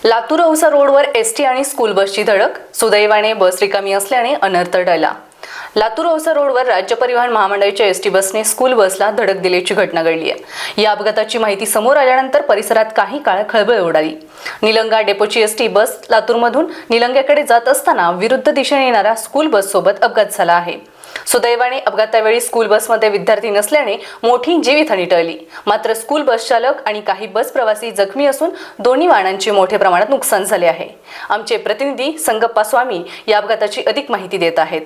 लातूर औसा रोडवर एसटी आणि स्कूल बसची धडक. सुदैवाने बस रिकामी असल्याने अनर्थ टळला. लातूर औसा रोडवर राज्य परिवहन महामंडळाच्या एसटी बसने स्कूल बसला धडक दिल्याची घटना घडली आहे. या अपघाताची माहिती समोर आल्यानंतर परिसरात काही काळ खळबळ उडाली. निलंगा डेपोची एसटी बस लातूरमधून निलंग्याकडे जात असताना विरुद्ध दिशेने येणाऱ्या स्कूल बस सोबत अपघात झाला आहे. सुदैवाने अपघातावेळी स्कूल बसमध्ये विद्यार्थी नसल्याने मोठी जीवितहानी टळली. मात्र स्कूल बस चालक आणि काही बस प्रवासी जखमी असून दोन्ही वाहनांचे मोठ्या प्रमाणात नुकसान झाले आहे. आमचे प्रतिनिधी संगप्पा स्वामी या अपघाताची अधिक माहिती देत आहेत.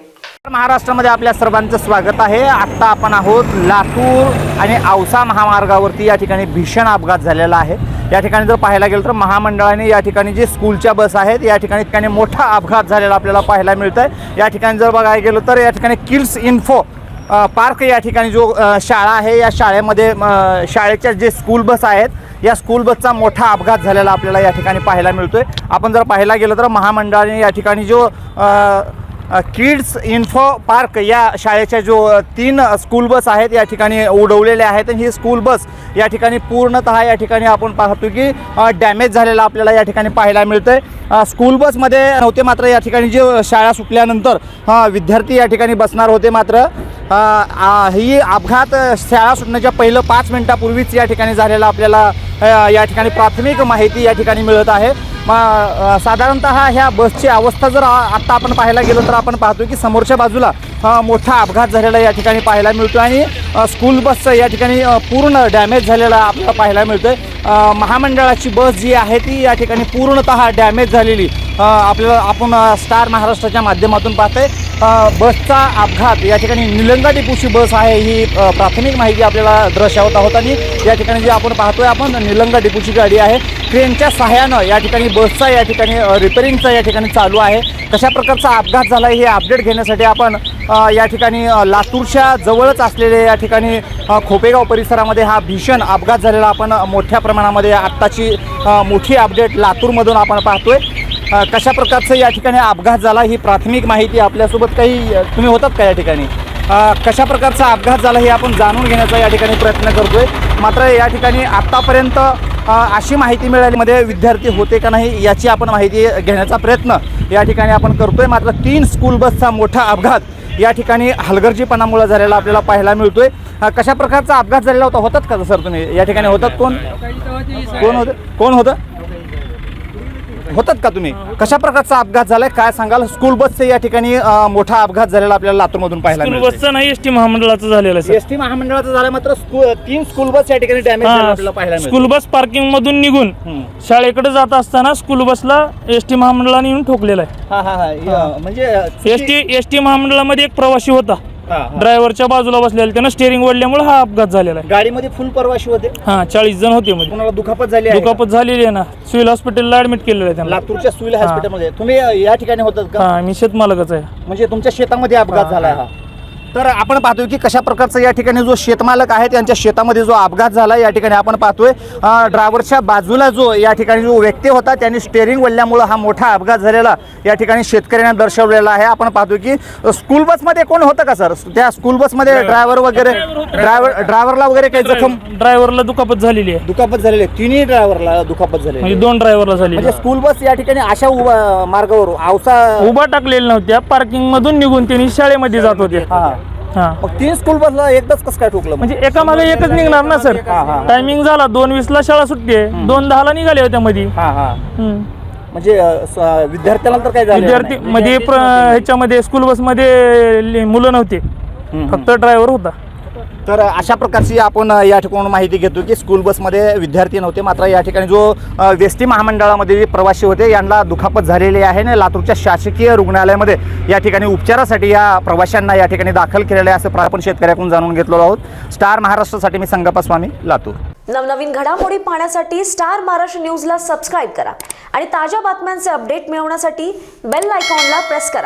महाराष्ट्रामध्ये आपल्या सर्वांचं स्वागत आहे. आता आपण आहोत लातूर आणि औसा महामार्गावरती. या ठिकाणी भीषण अपघात झालेला आहे. या ठिकाणी जर पाहायला गेलं तर महामंडळाने या ठिकाणी जे स्कूलच्या बस आहेत या ठिकाणी मोठा अपघात झालेला आपल्याला पाहायला मिळत आहे. या ठिकाणी जर बघायला गेलं तर या ठिकाणी किड्स इन्फो पार्क या ठिकाणी जो शाळा आहे या शाळेमध्ये शाळेच्या जे स्कूल बस आहेत या स्कूल बसचा मोठा अपघात झालेला आपल्याला या ठिकाणी पाहायला मिळतोय. आपण जर पाहायला गेलं तर महामंडळाने या ठिकाणी जो किड्स इन्फो पार्क या शाळेच्या जो 3 स्कूल बस आहेत या ठिकाणी उडवलेल्या आहेत. ही स्कूल बस या ठिकाणी पूर्णतः या ठिकाणी आपण पाहतो की डॅमेज झालेला आपल्याला या ठिकाणी पाहायला मिळतंय. स्कूल बसमध्ये नव्हते, मात्र या ठिकाणी जे शाळा सुटल्यानंतर विद्यार्थी या ठिकाणी बसणार होते. मात्र ही अपघात शाळा सुटण्याच्या पहिलं 5 मिनिटापूर्वीच या ठिकाणी झालेला आपल्याला या ठिकाणी प्राथमिक माहिती या ठिकाणी मिळत आहे. साधारणतः ह्या बसची अवस्था जर आत्ता आपण पाहायला गेलो तर आपण पाहतो की समोरच्या बाजूला मोठा अपघात झालेला या ठिकाणी पाहायला मिळतो आणि स्कूल बसचं या ठिकाणी पूर्ण डॅमेज झालेला आपल्याला पाहायला मिळतोय. महामंडळाची बस जी आहे ती या ठिकाणी पूर्णतः डॅमेज झालेली आपल्याला आपण स्टार महाराष्ट्राच्या माध्यमातून पाहतोय. बसचा अपघात या ठिकाणी निलंगा डेपोची बस आहे ही प्राथमिक माहिती आपल्याला दर्शवत आहोत. आणि या ठिकाणी जे आपण पाहतोय आपण निलंगा डेपोची गाडी आहे. ट्रेनच्या सहाय्यानं या ठिकाणी बसचा या ठिकाणी रिपेरिंगचा या ठिकाणी चालू आहे. कशा प्रकारचा अपघात झाला हे अपडेट घेण्यासाठी आपण या ठिकाणी लातूरच्या जवळच असलेले या ठिकाणी खोपेगाव परिसरामध्ये हा भीषण अपघात झालेला आपण मोठ्या प्रमाणामध्ये आत्ताची मोठी अपडेट लातूरमधून आपण पाहतोय. कशा प्रकारचं या ठिकाणी अपघात झाला ही प्राथमिक माहिती आपल्यासोबत काही तुम्ही होतात का या ठिकाणी कशा प्रकारचा अपघात झाला हे आपण जाणून घेण्याचा या ठिकाणी प्रयत्न करतोय. मात्र या ठिकाणी आत्तापर्यंत अशी माहिती मिळाल्यामध्ये विद्यार्थी होते का नाही याची आपण माहिती घेण्याचा प्रयत्न या ठिकाणी आपण करतोय. मात्र 3 स्कूल बसचा मोठा अपघात या ठिकाणी हलगर्जीपणामुळे झालेला आपल्याला पाहायला मिळतोय. कशा प्रकारचा अपघात झालेला होता होतात का सर तुम्ही या ठिकाणी होतात? कोण होतात का तुम्ही? कशा प्रकारचा अपघात झालाय काय सांगाल? स्कूल बसचे या ठिकाणी मोठा अपघात झालेला आपल्याला लातूरमधून पाहायला मिळतोय. स्कूल बसचा नाही, एसटी महामंडळाचा झालेला आहे. एसटी महामंडळाचा झाला, मात्र 3 स्कूल बस या ठिकाणी डॅमेज झालेला आपल्याला पाहायला मिळतोय. स्कूल बस पार्किंग मधून निघून शाळेकडे जात असताना स्कूल बसला एसटी महामंडळाने येऊन ठोकलेला आहे. म्हणजे एसटी महामंडळामध्ये एक प्रवासी होता, ड्रायव्हरच्या बाजूला बसलेला, त्यानं स्टेअरिंग ओढल्यामुळे हा अपघात झालेला आहे. गाडीमध्ये फुल प्रवासी होते. 40 जण होते. मध्ये कोणाला दुखापत झाली आहे? दुखापत झालेली आहे ना, सिव्हिल हॉस्पिटलला ऍडमिट केलेलं आहे त्यांना. लातूरच्या सिव्हिल हॉस्पिटलमध्ये तुम्ही या ठिकाणी होतात का? मी शेतमालकच आहे. म्हणजे तुमच्या शेतामध्ये अपघात झाला हा. तर आपण पाहतोय की कशा प्रकारचा या ठिकाणी जो शेतमालक आहे त्यांच्या शेतामध्ये जो अपघात झाला या ठिकाणी आपण पाहतोय. ड्रायव्हरच्या बाजूला जो या ठिकाणी जो व्यक्ती होता त्यांनी स्टेअरिंग वळल्यामुळे हा मोठा अपघात झालेला या ठिकाणी शेतकऱ्यांना दर्शवलेला आहे. आपण पाहतोय की स्कूल बसमध्ये कोण होतं का सर? त्या स्कूल बसमध्ये ड्रायव्हर वगैरे ड्रायव्हरला वगैरे काही जखम? ड्रायव्हरला दुखापत झालेली आहे. दुखापत झालेली आहे. 3 ड्रायव्हरला दुखापत झाली म्हणजे 2 ड्रायव्हरला झाली. म्हणजे स्कूल बस या ठिकाणी अशा मार्गावर उभा टाकलेल्या नव्हत्या, पार्किंग मधून निघून त्यांनी शाळेमध्ये जात होते. मग 3 स्कूल बसला एकदाच कसं काय ठोकलं? म्हणजे एका मागे एकच निघणार ना सर. टायमिंग झाला 2:20 शाळा सुटते, 2:10 निघाले होत्या मध्ये. म्हणजे विद्यार्थ्यांना तर काय झालं? विद्यार्थी मध्ये ह्याच्यामध्ये स्कूल बस मध्ये मुलं नव्हते, फक्त ड्रायव्हर होता. तर अशा प्रकारची आपण या ठिकाणी माहिती घेतो की स्कूल बसमध्ये विद्यार्थी नव्हते, मात्र या ठिकाणी जो एसटी महामंडळामध्ये जे प्रवासी होते यांना दुखापत झालेली आहे आणि लातूरच्या शासकीय रुग्णालयामध्ये या ठिकाणी उपचारासाठी या प्रवाशांना या ठिकाणी दाखल केलेलं आहे असं आपण शेतकऱ्याकडून जाणून घेतलेलो आहोत. स्टार महाराष्ट्रासाठी मी संगप्पा स्वामी, लातूर. नवनवीन घडामोडी पाहण्यासाठी स्टार महाराष्ट्र न्यूजला सबस्क्राईब करा आणि ताज्या बातम्यांचे अपडेट मिळवण्यासाठी बेल आयकॉनला प्रेस करा.